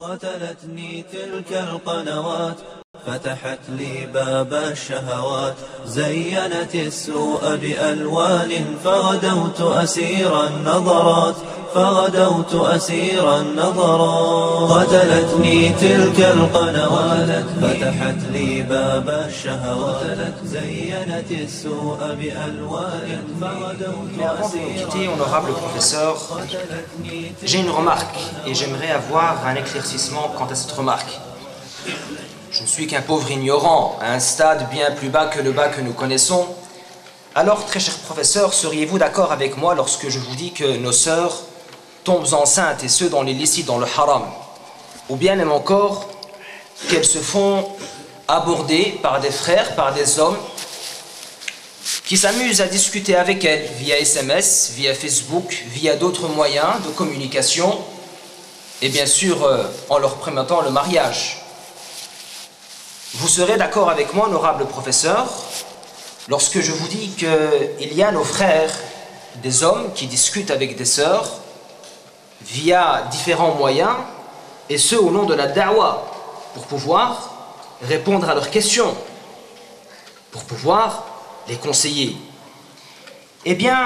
قتلتني تلك القنوات، فتحت لي باب الشهوات، زينت السوء بألوان، فغدوت أسير النظرات، فغدوت أسير النظرات. قتلتني تلك القنوات، فتحت لي باب الشهوات، زينت السوء بألوان، فغدوت أسير. Honorable professeur, j'ai une remarque et j'aimerais avoir un éclaircissement quant à cette remarque. Je ne suis qu'un pauvre ignorant, à un stade bien plus bas que le bas que nous connaissons. Alors, très cher professeur, seriez-vous d'accord avec moi lorsque je vous dis que nos sœurs tombent enceintes, et ce dans l'illicite, dans le haram, ou bien même encore qu'elles se font aborder par des frères, par des hommes qui s'amusent à discuter avec elles via SMS, via Facebook, via d'autres moyens de communication, et bien sûr en leur promettant le mariage. Vous serez d'accord avec moi, honorable professeur, lorsque je vous dis qu'il y a nos frères, des hommes qui discutent avec des sœurs via différents moyens, et ce au nom de la da'wa, pour pouvoir répondre à leurs questions, pour pouvoir les conseiller. Eh bien,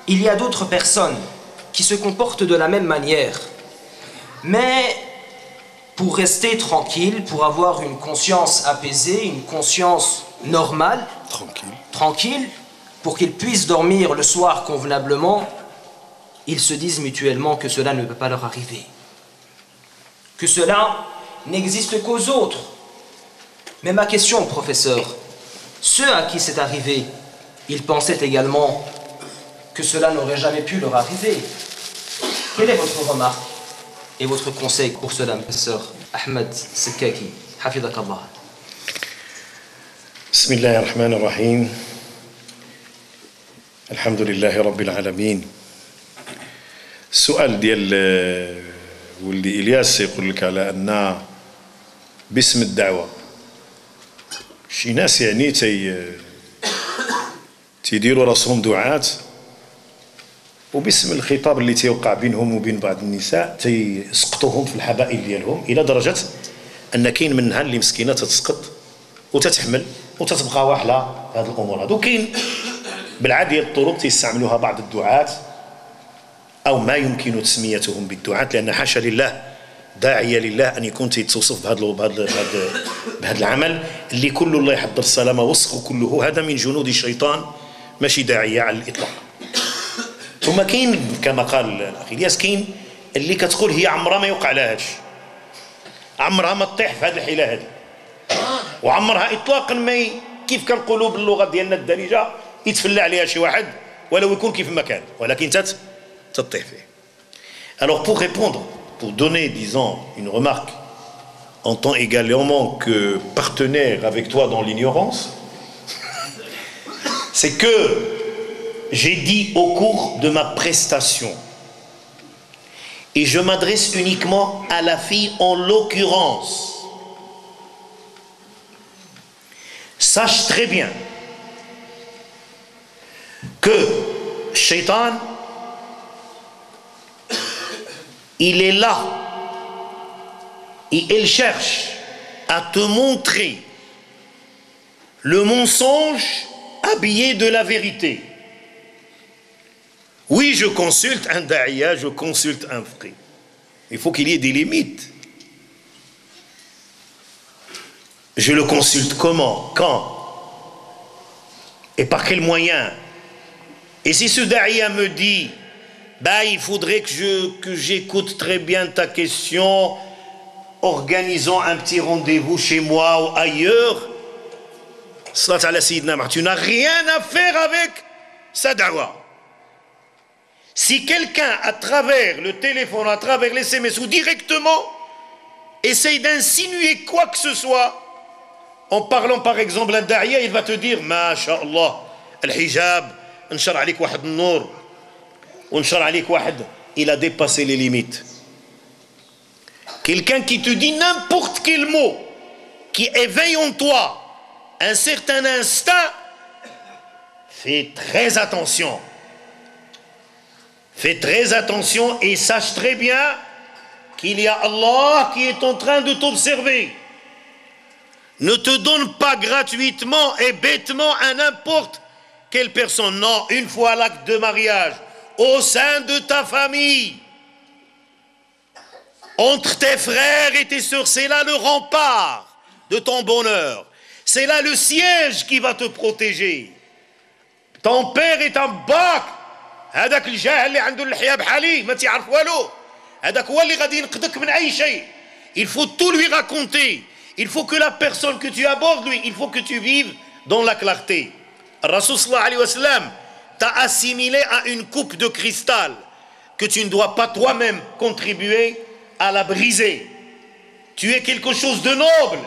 il y a d'autres personnes qui se comportent de la même manière, mais pour rester tranquille, pour avoir une conscience apaisée, une conscience normale, tranquille, pour qu'ils puissent dormir le soir convenablement, ils se disent mutuellement que cela ne peut pas leur arriver, que cela n'existe qu'aux autres. Mais ma question, professeur, ceux à qui c'est arrivé, ils pensaient également que cela n'aurait jamais pu leur arriver. Quelle est votre remarque et votre conseil pour cela, professeur Ahmed Sekaki, Hafidakallah? Bismillah ar-Rahman ar-Rahim. Alhamdulillahi Rabbil Alamin. السؤال ديال ولدي إلياس يقول لك على أن باسم الدعوة شي ناس يعني تيديروا راسهم دعاة، وباسم الخطاب اللي تيوقع بينهم وبين بعض النساء تيسقطوهم في الحبائل ديالهم، إلى درجة أن كاين منها اللي مسكينة تتسقط وتتحمل وتتبقى واحلة هذه الأمور هذو. كاين بالعادة الطرق تيستعملوها بعض الدعاة أو ما يمكن تسميتهم بالدعاة، لأن حاشا لله داعية لله أن يكون تيتوصف بهذا العمل اللي كل الله يحضر السلامة وسخ كله، هذا من جنود الشيطان ماشي داعية على الإطلاق. ثم كاين كما قال الأخ إلياس كاين اللي كتقول هي عمرها ما يوقع لها هادشي، عمرها ما تطيح في هذه الحيلة هذه، وعمرها إطلاقا ما كيف كنقولوا باللغة ديالنا الدارجة يتفلى عليها شي واحد ولو يكون كيف ما كان، ولكن تطيح فيه. Alors pour répondre, pour donner, disons, une remarque en tant également que partenaire avec toi dans l'ignorance, c'est que j'ai dit au cours de ma prestation, et je m'adresse uniquement à la fille en l'occurrence, sache très bien que Shaitan, il est là et il cherche à te montrer le mensonge habillé de la vérité. Oui, je consulte un daïa, je consulte un frère. Il faut qu'il y ait des limites. Je le consulte comment, quand et par quels moyens? Et si ce daïa me dit bah, il faudrait que j'écoute très bien ta question, organisons un petit rendez-vous chez moi ou ailleurs, tu n'as rien à faire avec sa da'wa. Si quelqu'un, à travers le téléphone, à travers les SMS ou directement, essaye d'insinuer quoi que ce soit, en parlant par exemple d'un da'iya, il va te dire Masha'Allah, al-hijab, nshar alik wahad nour, il a dépassé les limites. Quelqu'un qui te dit n'importe quel mot qui éveille en toi un certain instinct, fais très attention. Fais très attention et sache très bien qu'il y a Allah qui est en train de t'observer. Ne te donne pas gratuitement et bêtement à n'importe quelle personne. Non, une fois l'acte de mariage, au sein de ta famille, entre tes frères et tes sœurs, c'est là le rempart de ton bonheur. C'est là le siège qui va te protéger. Ton père est un bac. هذاك الجاهل اللي عنده اللحية بحالي ما تعرف والو. هذاك هو اللي غادي ينقذك من أي شيء. Il faut tout lui raconter. Il faut que la personne que tu abordes, lui, il faut que tu vives dans la clarté. Rasul sallallahu alayhi wa sallam t'a assimilé à une coupe de cristal que tu ne dois pas toi-même contribuer à la briser. Tu es quelque chose de noble.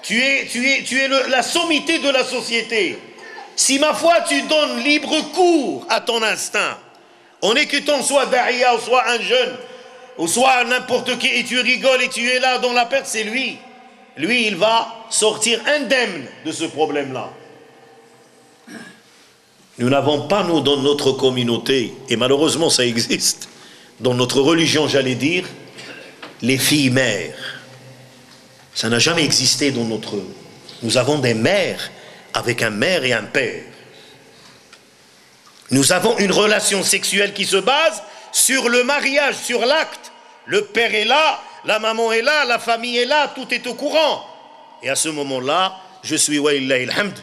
Tu es la sommité de la société. Si ma foi tu donnes libre cours à ton instinct, en écoutant soit Daïa ou soit un jeune ou soit n'importe qui et tu rigoles et tu es là dans la perte, c'est lui. Lui, il va sortir indemne de ce problème-là. Nous n'avons pas, nous, dans notre communauté, et malheureusement ça existe, dans notre religion, j'allais dire, les filles mères. Ça n'a jamais existé dans notre... Nous avons des mères avec un mère et un père. Nous avons une relation sexuelle qui se base sur le mariage, sur l'acte. Le père est là, la maman est là, la famille est là, tout est au courant. Et à ce moment-là, je suis, walillahi alhamd,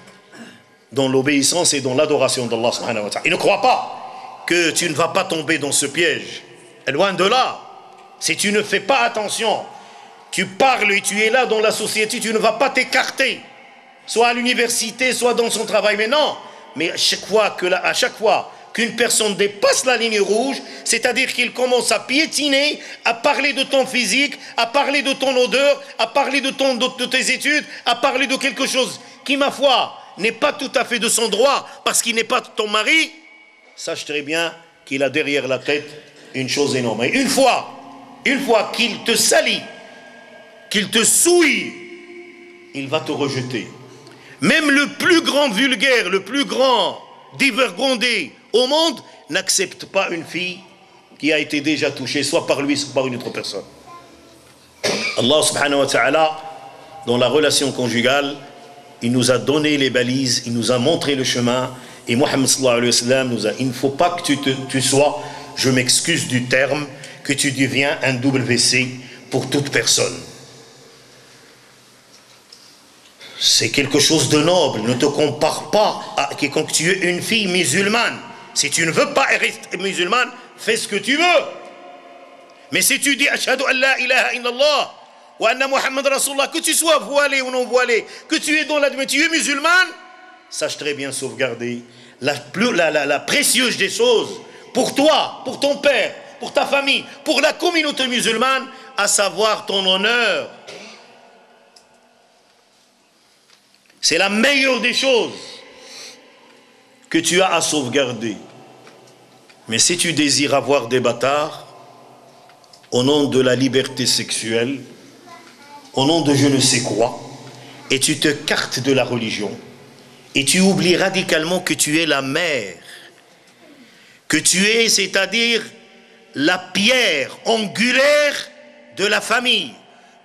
dans l'obéissance et dans l'adoration d'Allah subhanahu wa ta'ala. Et ne crois pas que tu ne vas pas tomber dans ce piège. Et loin de là. Si tu ne fais pas attention, tu parles et tu es là dans la société, tu ne vas pas t'écarter. Soit à l'université, soit dans son travail. Mais non. Mais à chaque fois qu'une personne dépasse la ligne rouge, c'est-à-dire qu'il commence à piétiner, à parler de ton physique, à parler de ton odeur, à parler de tes études, à parler de quelque chose qui, ma foi, n'est pas tout à fait de son droit, parce qu'il n'est pas ton mari, sache très bien qu'il a derrière la tête une chose énorme. Et une fois qu'il te salit, qu'il te souille, il va te rejeter. Même le plus grand vulgaire, le plus grand dévergondé au monde n'accepte pas une fille qui a été déjà touchée, soit par lui, soit par une autre personne. Allah subhanahu wa ta'ala, dans la relation conjugale, il nous a donné les balises, il nous a montré le chemin, et Mohammed sallallahu alayhi wa sallam nous a... Il ne faut pas que tu sois, je m'excuse du terme, que tu deviens un WC pour toute personne. C'est quelque chose de noble. Ne te compare pas à quiconque. Tu es une fille musulmane. Si tu ne veux pas rester musulmane, fais ce que tu veux. Mais si tu dis Ashhadu an la ilaha illallah wa anna Muhammad Rasulullah, que tu sois voilé ou non voilé, que tu es dans la... Mais tu es musulmane, sache très bien sauvegarder la précieuse des choses pour toi, pour ton père, pour ta famille, pour la communauté musulmane, à savoir ton honneur. C'est la meilleure des choses que tu as à sauvegarder. Mais si tu désires avoir des bâtards, au nom de la liberté sexuelle, au nom de je ne sais quoi, et tu te cartes de la religion, et tu oublies radicalement que tu es la mère, que tu es, c'est-à-dire la pierre angulaire de la famille,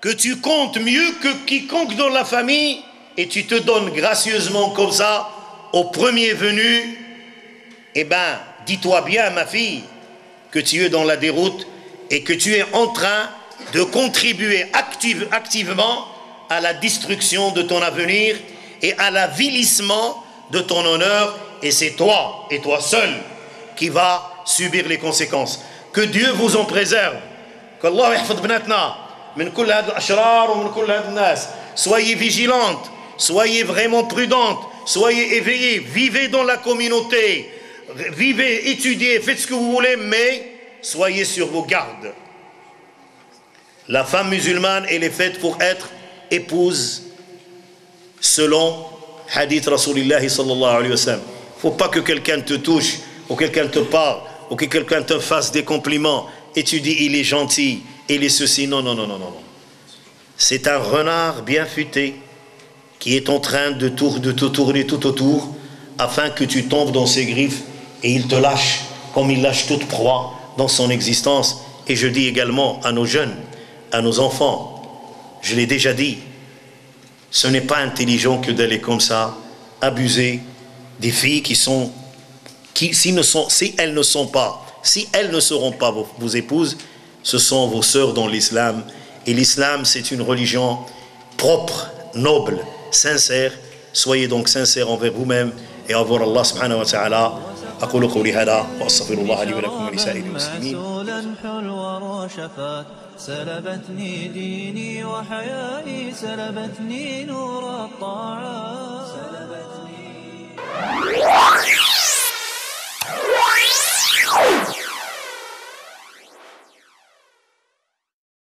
que tu comptes mieux que quiconque dans la famille, et tu te donnes gracieusement comme ça au premier venu, eh bien, dis-toi bien, ma fille, que tu es dans la déroute et que tu es en train de contribuer activement à la destruction de ton avenir et à l'avilissement de ton honneur, et c'est toi, et toi seul, qui va subir les conséquences. Que Dieu vous en préserve. Qu'Allah yahfad bnatna min kull had al-ashrar wa min kull had al-nas. Soyez vigilantes. Soyez vraiment prudentes, soyez éveillés, vivez dans la communauté, vivez, étudiez, faites ce que vous voulez, mais soyez sur vos gardes. La femme musulmane, elle est faite pour être épouse selon hadith Rasulullah sallallahu alayhi wa sallam. Il ne faut pas que quelqu'un te touche, ou quelqu'un te parle, ou que quelqu'un te fasse des compliments, et tu dis il est gentil, il est ceci. Non, non, non, non, non. C'est un renard bien futé, qui est en train de te tourner tout autour afin que tu tombes dans ses griffes et il te lâche comme il lâche toute proie dans son existence. Et je dis également à nos jeunes, à nos enfants, je l'ai déjà dit, ce n'est pas intelligent que d'aller comme ça abuser des filles si elles ne seront pas vos épouses, ce sont vos sœurs dans l'islam. Et l'islam, c'est une religion propre, noble, sincère. Soyez donc sincères envers vous-même et envers Allah subhanahu wa ta'ala. أقول قولي هذا وأستغفر الله لي ولكم ولسائر المسلمين. سلبتني ديني وحيائي سلبتني نور الطاعات